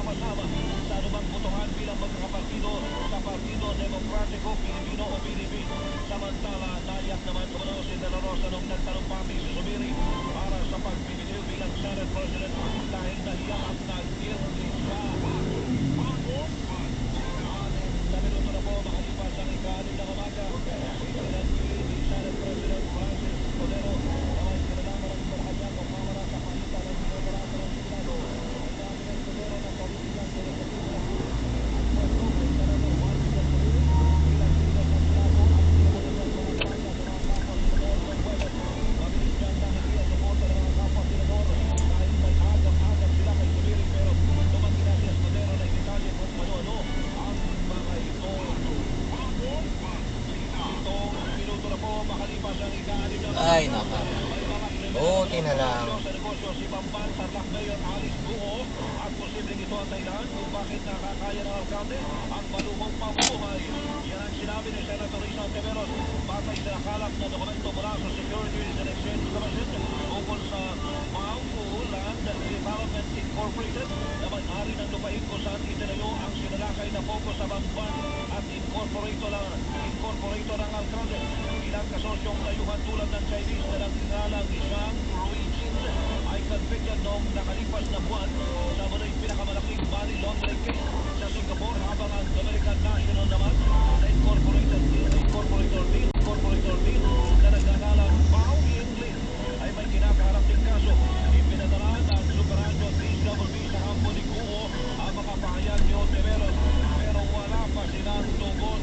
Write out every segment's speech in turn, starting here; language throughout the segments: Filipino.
magsama-sama sa anumang botohan bilang magkakapartido sa Partido Demokratiko Pilipino o PDP. Samantala, nayak naman umano si De La Rosa nung nagtalumpati si Zubiri para sa pagpipiliw bilang Senate President dahil nahiya at nag-guilty siya. Sa minuto na po, makalipas ang ika-6 ng umaga, itinanggi ni Senate President Francis Cordero na may kinalaman ng Malacanang o Kamara sa pagitan ng Senado ng Senado. Sinabi ng Cordero na politigang delegatibo lang ang pwesto kay Senador Juan Miguel Zubiri bilang lider ng Senado at pinamunod ng mga kanya sa mga kapwa senador ng Huwebes. Mabilis niyang nakiki ang suporta ng mga kapwa senador dahil may agam-agam sila kay Zubiri pero tumanggi na si Escudero na i-detalye kung ano-ano ang mga ito. Itong minuto na po makalipas ang ika-6 ng Ay, umaga. naka. May mga Buti na lang. sa negosyo si Bamban Tarlac Mayor Alice Guo at posibleng ito ang dahilan kung bakit nakakaya ng alkalde ang malumong pamumuhay. Yan ang sinabi ni Senator Risa Ontiveros batay sa nakalap na dokumento mula sa Securities and Exchange Commission ukol sa Mangfu Land Development Incorporated na may-ari ng lupain kung saan itinayo ang sinalakay na focus sa Bamban at incorporator ng alkalde. Ilang kasosyong dayuhan tulad ng Chinese na nagngalang Zhang Ruijin ay convicted noong nakalipas na buwan sa muna'y pinakamalaking money laundering case sa Singapore habang ang American National naman na incorporator deal na nagngangalang Bao Yingling ay may kinakaharap ding kaso. Ipinadala ng Superadyo at DSWD sa kampo ni Guo ang mga pahayag ni Ontiveros pero wala pa silang tugon.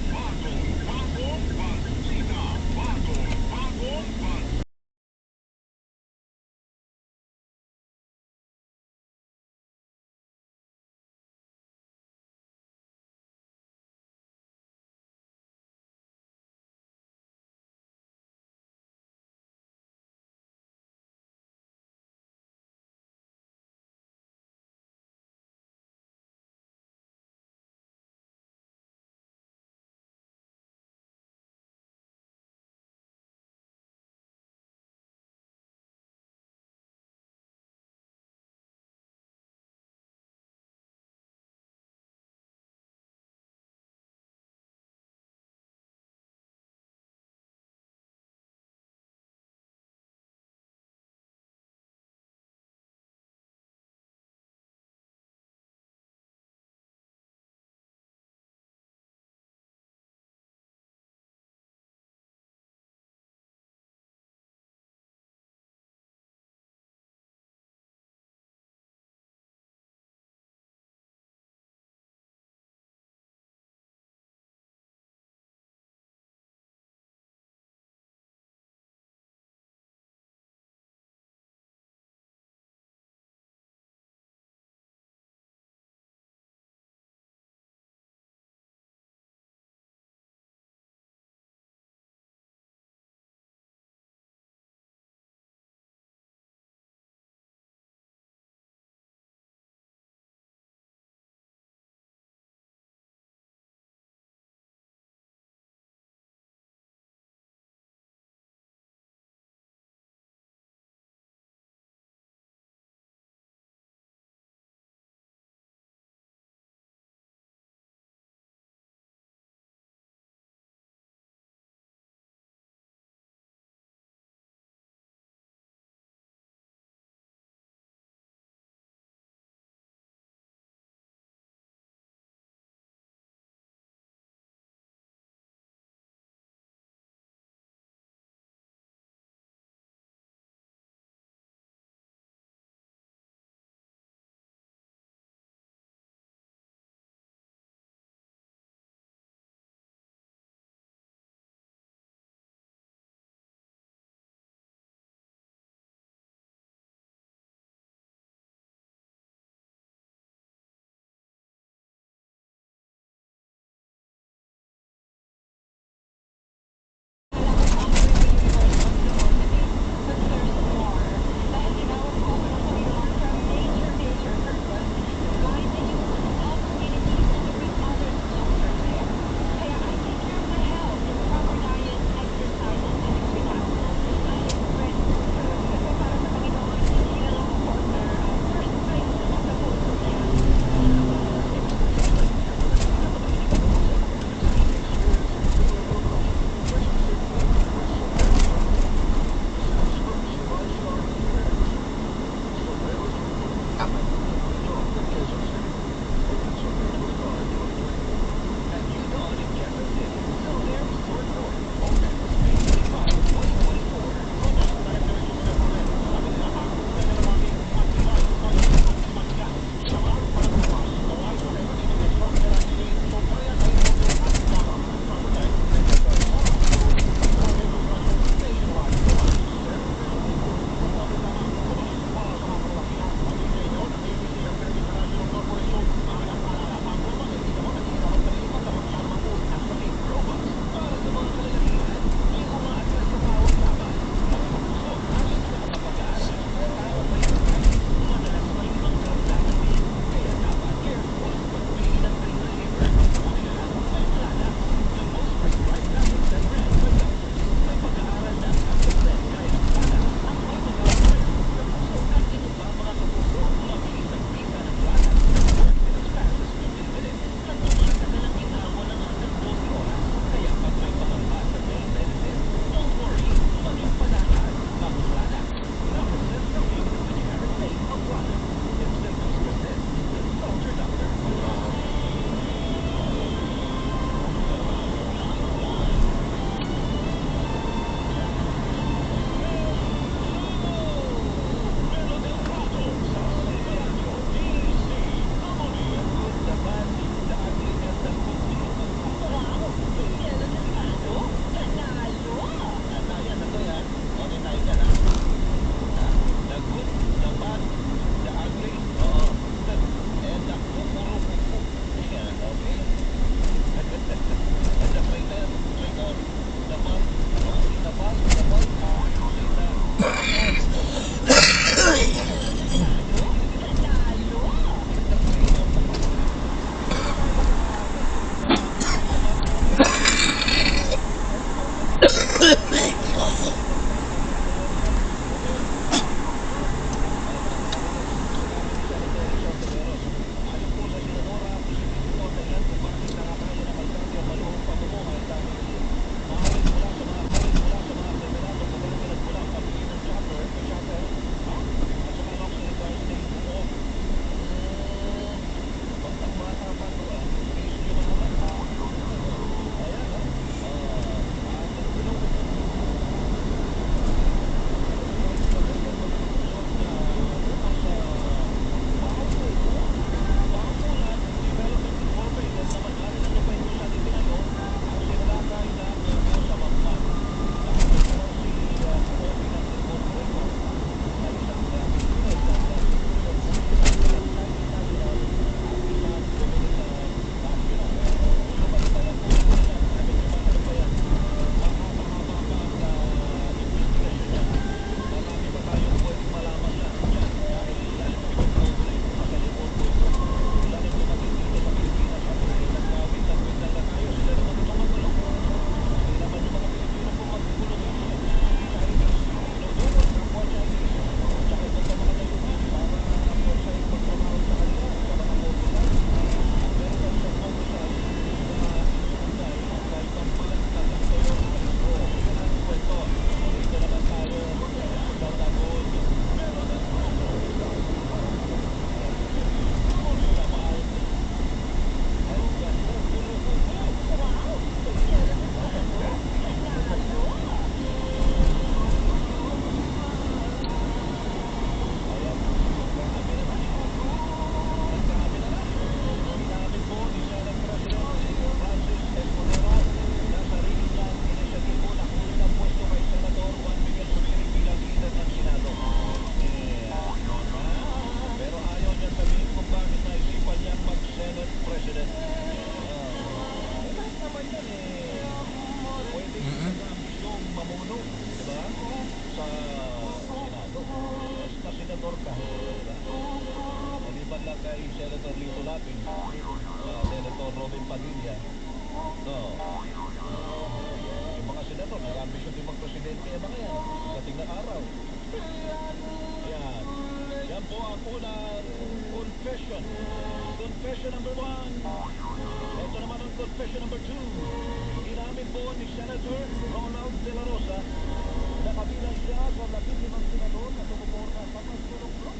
Nakabilang siya sa 15 senador na sumuporta sa pagsulong-lok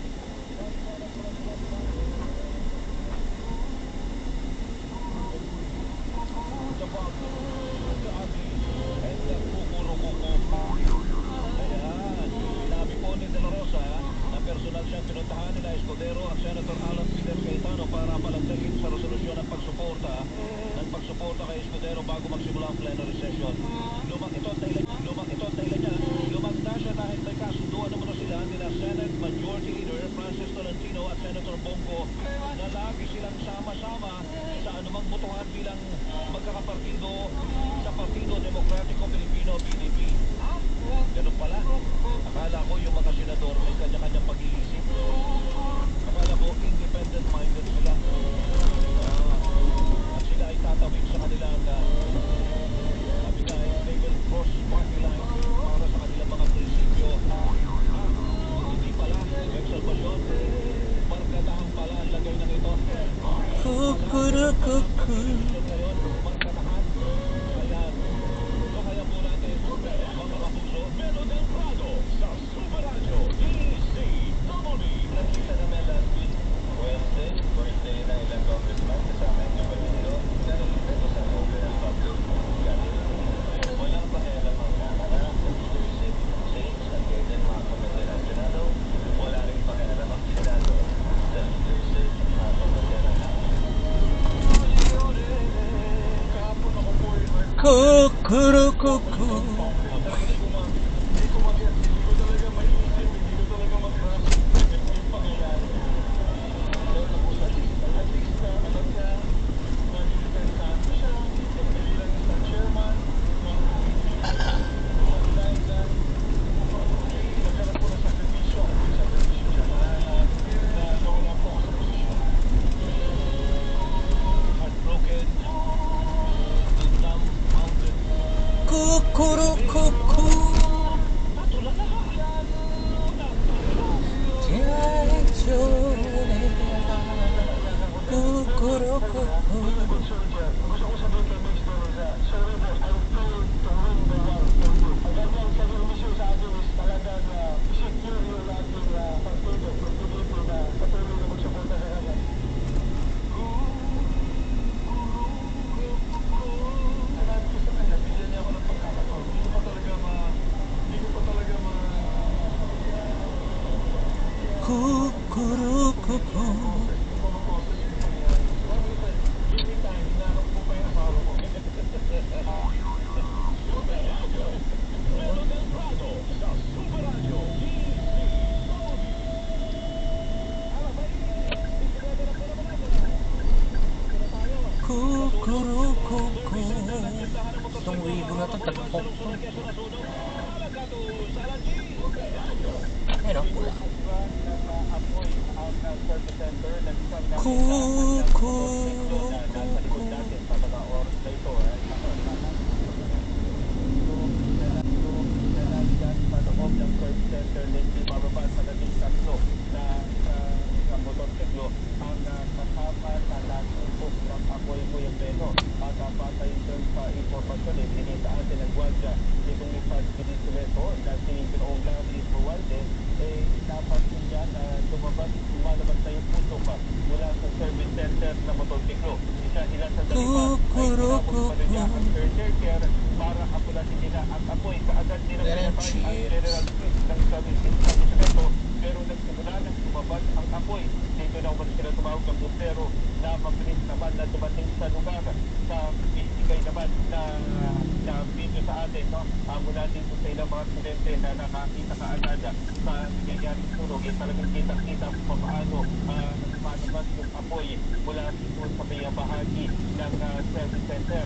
dahil sa Escudero at Senator Alan Peter Cayetano para palagdahin sa resolusyon ng pagsuporta kay Escudero bago magsimula ang plenary session. Lumang ito ang dahilan niya. Lumagda siya dahil may kasunduan naman na sila nila Senate Majority Leader Francis Tolentino at Senator Bongo na lagi silang sama-sama sa anumang botohan bilang magkakapartido sa Partido Demokratiko Pilipino, PDP. Ganun pala. Akala ko yung mga senador may kanya-kanyang pag-iisip. Akala ko independent-minded sila. At sila ay tatawid sa kanilang sabi nga ay they will cross party lines para sa kanilang mga prinsipyo. Hindi pala. Yung salvation, markadahan pala ang lagay ng ito. Kukurukuku. Ngayon, markadahan. Ayan. So kaya po natin, mga kapuso, Melo del Prado sa Super Radio DCW. Nakita namin last week, Wednesday, birthday na ilang congressman kasama yung Manilo. Dahil ito sa overall public gathering. Walang pakialam ang Canada sa leadership change at ganyan mga komite ng Senado. Wala rin pakialam ang Senado sa leadership ng komite ng House. Kahapon ako po Kukurukuku. Kukurukuku. Kukurukuku. Kukurukuku. Kukurukuku. Itong wibo na ito, tagpok to. Ayun, pula. Mula dito sa ilang mga studente na nakakita kaagad sa nangyayari sunog, talagang kitang-kita kung paano lumalabas yung apoy mula dito sa may bahagi ng service center.